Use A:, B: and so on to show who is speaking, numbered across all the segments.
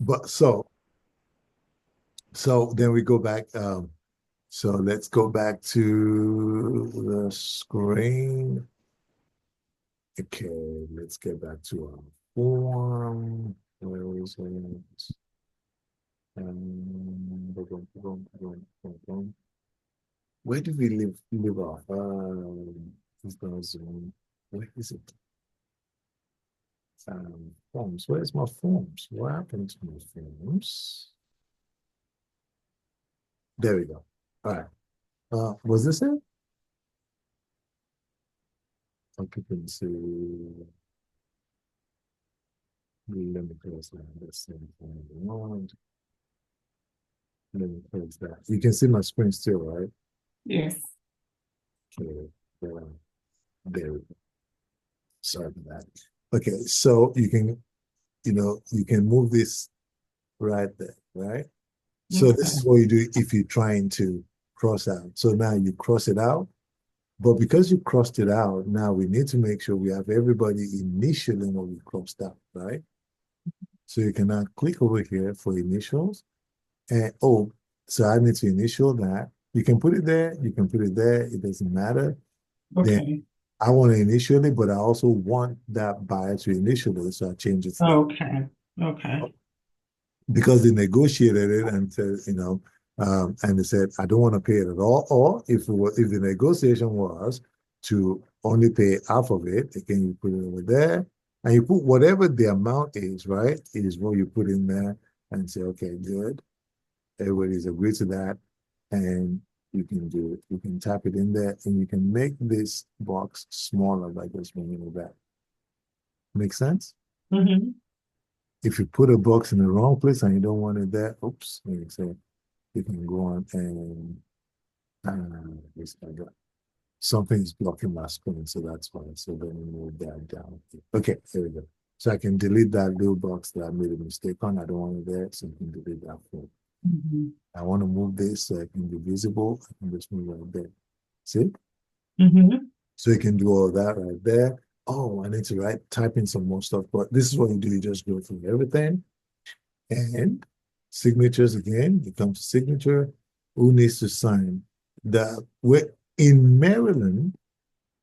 A: But so then we go back. So let's go back to the screen. Okay, let's get back to our form. Where is it? Boom, boom, boom, boom, boom. Where do we live off? It's gonna zoom. Where is it? Forms. Where's my forms? What happened to my forms? There we go. All right. Was this it? Occupancy. Let me close that. That's the same thing we want. Let me close that. You can see my screen still, right?
B: Yes.
A: Okay. There we go. Sorry for that. Okay, so you can move this right there, right? So this is
B: Okay.
A: what you do if you're trying to cross out. So now you cross it out, but because you crossed it out, now we need to make sure we have everybody initially what we crossed out, right? So you can now click over here for initials. And oh, so I need to initial that. You can put it there, you can put it there, it doesn't matter. Then
B: Okay.
A: I want to initial it, but I also want that buyer to initial it, so I change it to that.
B: Okay. Okay.
A: Because they negotiated it and said, and they said, I don't want to pay it at all. Or if the negotiation was to only pay half of it, again, you put it over there and you put whatever the amount is, right? It is what you put in there and say, okay, good. Everybody's agreed to that. And you can do it. You can tap it in there and you can make this box smaller by just moving it back. Make sense?
B: Mm-hmm.
A: If you put a box in the wrong place and you don't want it there, oops, like I say, you can go on and something is blocking my screen, so that's why. So then we move that down. Okay, there we go. So I can delete that little box that I made a mistake on. I don't want it there, so I can delete that for.
B: Mm-hmm.
A: I want to move this so it can be visible. I can just move right there. See?
B: Mm-hmm.
A: So you can do all that right there. Oh, I need to type in some more stuff, but this is what you do. You just go through everything and signatures again. You come to signature. Who needs to sign? In Maryland,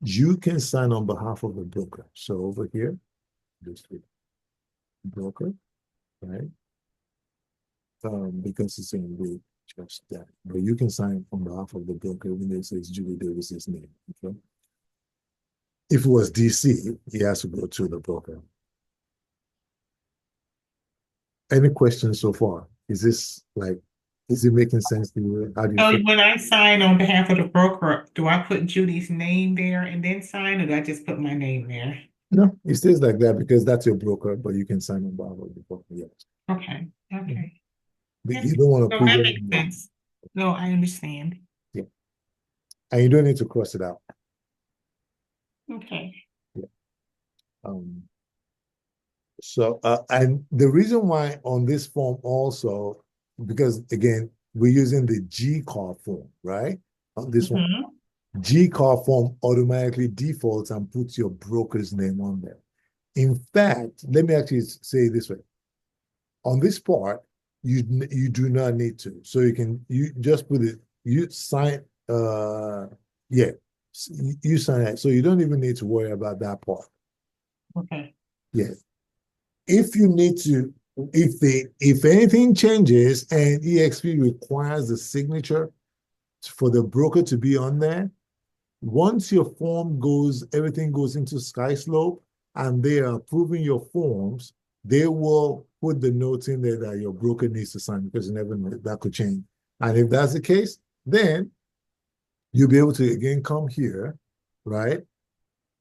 A: you can sign on behalf of the broker. So over here, this broker, right? Because it's in the just that. But you can sign on behalf of the broker, even though it says Julie Davis's name. Okay. If it was DC, he has to go to the broker. Any questions so far? Is it making sense to you? How do you
B: So
A: feel?
B: when I sign on behalf of the broker, do I put Judy's name there and then sign, or do I just put my name there?
A: No, it stays like that because that's your broker, but you can sign on behalf of the broker. Yes.
B: Okay.
A: Mhm.
B: Okay.
A: But
B: Yes.
A: you don't want to
B: No,
A: prove
B: that
A: any
B: makes
A: more.
B: sense. No, I understand.
A: Yeah. And you don't need to cross it out.
B: Okay.
A: Yeah. Um, and the reason why on this form also, because again, we're using the G car form, right? On this one,
B: Mm-hmm.
A: G car form automatically defaults and puts your broker's name on there. In fact, let me actually say it this way. On this part, you do not need to. So you just put it, you sign, yeah, you sign it. So you don't even need to worry about that part.
B: Okay.
A: Yeah. If you need to, if anything changes and EXP requires the signature for the broker to be on there, once your form goes, everything goes into Skyslope and they are approving your forms, they will put the notes in there that your broker needs to sign because you never know that could change. And if that's the case, then you'll be able to again come here, right?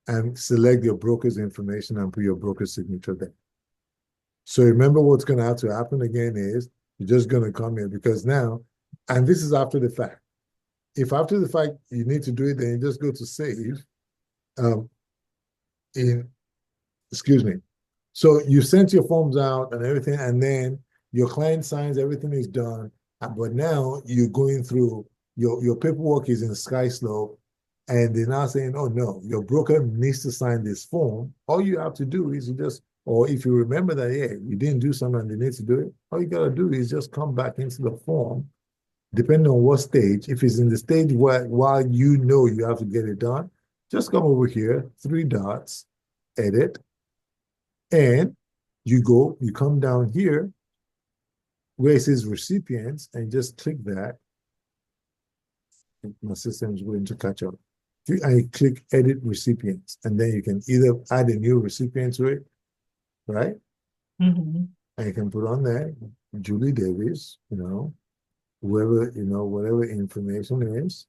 A: And select your broker's information and put your broker's signature there. So remember what's going to have to happen again is you're just going to come here because now, and this is after the fact. If after the fact you need to do it, then you just go to save. Um, in excuse me. So you sent your forms out and everything, and then your client signs, everything is done. But now you're going through your paperwork is in Skyslope, and they're now saying, oh no, your broker needs to sign this form. All you have to do is you just Or if you remember that, yeah, you didn't do something and they need to do it, all you got to do is just come back into the form, depending on what stage. If it's in the stage where while you know you have to get it done, just come over here, three dots, edit, and you come down here where it says recipients and just click that. My system is going to catch up. And you click edit recipients, and then you can either add a new recipient to it, right?
B: Mm-hmm.
A: And you can put on there Julie Davis, whoever, whatever information is.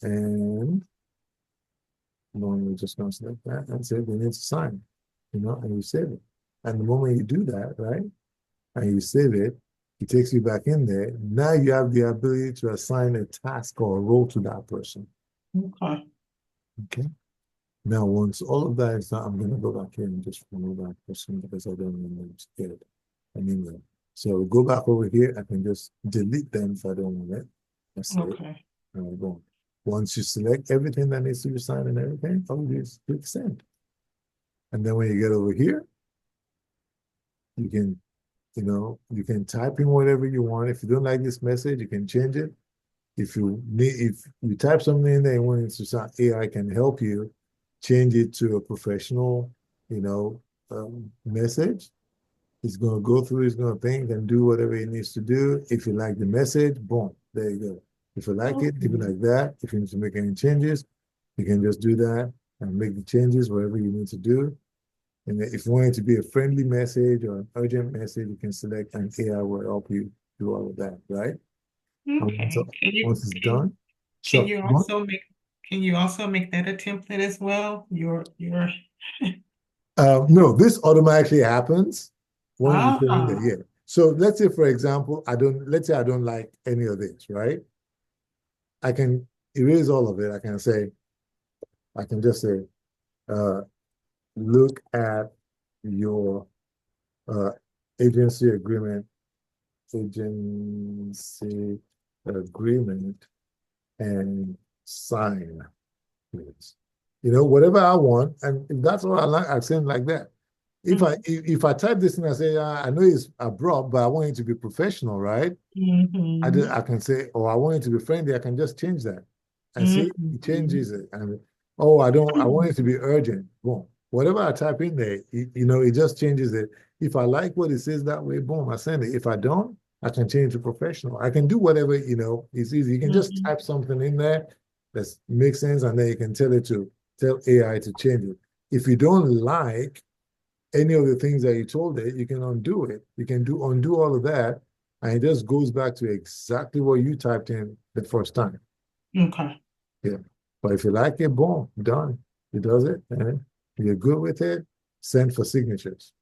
A: And we're just going to select that and say they need to sign, and you save it. And the moment you do that, right, and you save it, it takes you back in there. Now you have the ability to assign a task or a role to that person.
B: Okay.
A: Okay. Now, once all of that is done, I'm going to go back here and just remove that person because I don't want to get an email. So go back over here. I can just delete them if I don't want it. That's it.
B: Okay.
A: And I'm going. Once you select everything that needs to be signed and everything, all you just click send. And then when you get over here, you can, you can type in whatever you want. If you don't like this message, you can change it. If you type something in there and want it to sound, AI can help you change it to a professional, message. It's going to go through, it's going to think and do whatever it needs to do. If you like the message, boom, there you go. If you like it, leave it like that. If you need to make any changes, you can just do that and make the changes wherever you need to do. And if you want it to be a friendly message or an urgent message, you can select and AI will help you do all of that, right? And
B: Okay.
A: once it's done,
B: Can
A: so
B: you
A: what?
B: also make can you also make that a template as well? Your
A: No, this automatically happens when you put in there.
B: ah.
A: Yeah. So let's say, for example, let's say I don't like any of this, right? I can erase all of it. I can just say, uh, look at your uh, agency agreement, agency agreement, and sign, please. Whatever I want, and if that's what I like, I send like that. If I type this and I say, I know it's abrupt, but I want it to be professional, right?
B: Mm-hmm.
A: I can say, oh, I want it to be friendly. I can just change that and see it
B: Mm-hmm.
A: changes it. And oh, I want it to be urgent. Boom. Whatever I type in there, it just changes it. If I like what it says that way, boom, I send it. If I don't, I can change to professional. I can do whatever, it's easy. You can just
B: Mm-hmm.
A: type something in there that makes sense, and then you can tell AI to change it. If you don't like any of the things that you told it, you can undo it. You can undo all of that, and it just goes back to exactly what you typed in the first time.
B: Okay.
A: Yeah. But if you like it, boom, done. It does it, and you're good with it, send for signatures.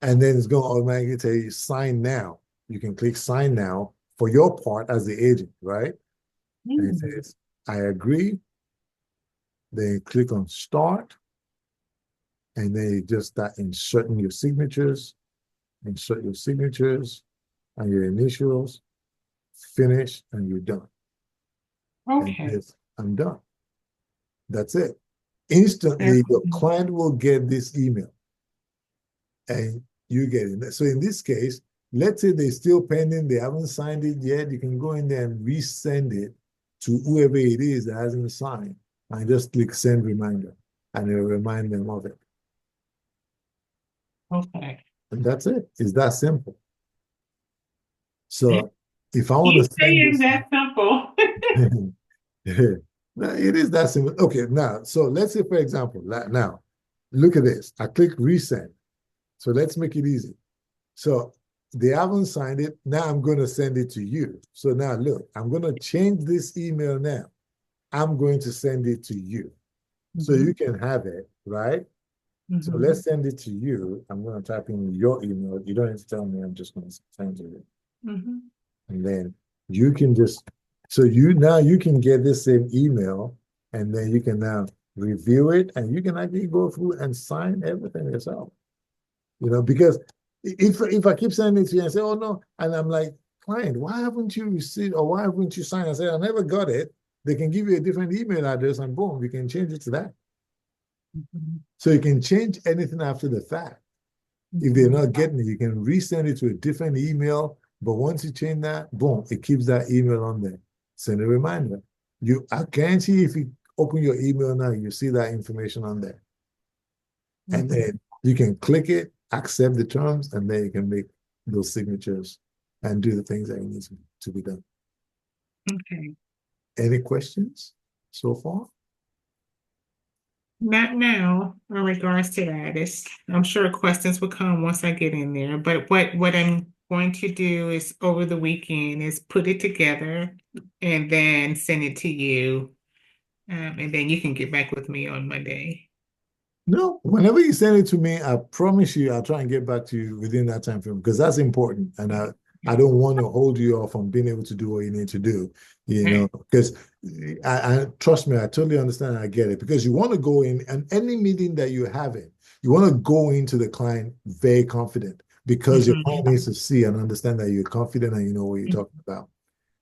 A: And then it's going to automatically tell you sign now. You can click sign now for your part as the agent, right? And it
B: Mm.
A: says, I agree. Then you click on start, and then you just start inserting your signatures, insert your signatures and your initials, finish, and you're done. And
B: Okay.
A: yes, I'm done. That's it. Instantly, your
B: Definitely.
A: client will get this email and you get it. So in this case, let's say they're still pending, they haven't signed it yet. You can go in there and resend it to whoever it is that hasn't signed and just click send reminder and it'll remind them of it.
B: Okay.
A: And that's it. It's that simple. So if I want
B: You
A: to
B: say
A: send
B: it's
A: this,
B: that simple.
A: no, it is that simple. Okay, now, so let's say, for example, now, look at this. I click resend. So let's make it easy. So they haven't signed it. Now I'm going to send it to you. So now look, I'm going to change this email now. I'm going to send it to you. So
B: Mm-hmm.
A: you can have it, right? So
B: Mm-hmm.
A: let's send it to you. I'm going to type in your email. You don't have to tell me. I'm just going to send it.
B: Mm-hmm.
A: And then you can just, so you can get this same email and then you can now review it and you can actually go through and sign everything yourself. Because if I keep sending it to you and say, oh no, and I'm like, client, why haven't you received or why haven't you signed? I say, I never got it. They can give you a different email address and boom, you can change it to that.
B: Mhm.
A: So you can change anything after the fact. If they're
B: Mhm.
A: not getting it, you can resend it to a different email. But once you change that, boom, it keeps that email on there. Send a reminder. I guarantee if you open your email now, you see that information on there. And
B: Mhm.
A: then you can click it, accept the terms, and then you can make those signatures and do the things that you need to be done.
B: Okay.
A: Any questions so far?
B: Not now in regards to that. I'm sure questions will come once I get in there. But what I'm going to do is over the weekend is put it together and then send it to you. And then you can get back with me on Monday.
A: No, whenever you send it to me, I promise you I'll try and get back to you within that time frame because that's important. And I don't want to hold you off from being able to do what you need to do,
B: Okay.
A: because I trust me, I totally understand. I get it because you want to go in and any meeting that you have in, you want to go into the client very confident because your client
B: Mhm.
A: needs to see and understand that you're confident and you know what you're talking about.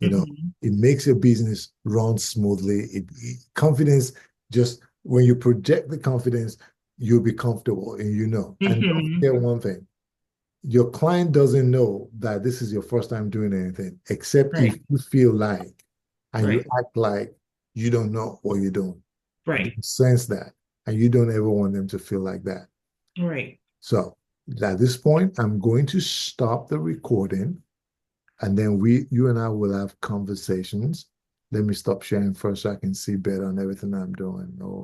A: You know,
B: Mhm.
A: it makes your business run smoothly. Confidence just when you project the confidence, you'll be comfortable and you know. And don't
B: Mhm.
A: forget one thing, your client doesn't know that this is your first time doing anything, except if
B: Right.
A: you feel like and you
B: Right.
A: act like you don't know what you're doing. They
B: Right.
A: sense that, and you don't ever want them to feel like that.
B: Right.
A: So at this point, I'm going to stop the recording and then you and I will have conversations. Let me stop sharing first so I can see better on everything I'm doing. Oh,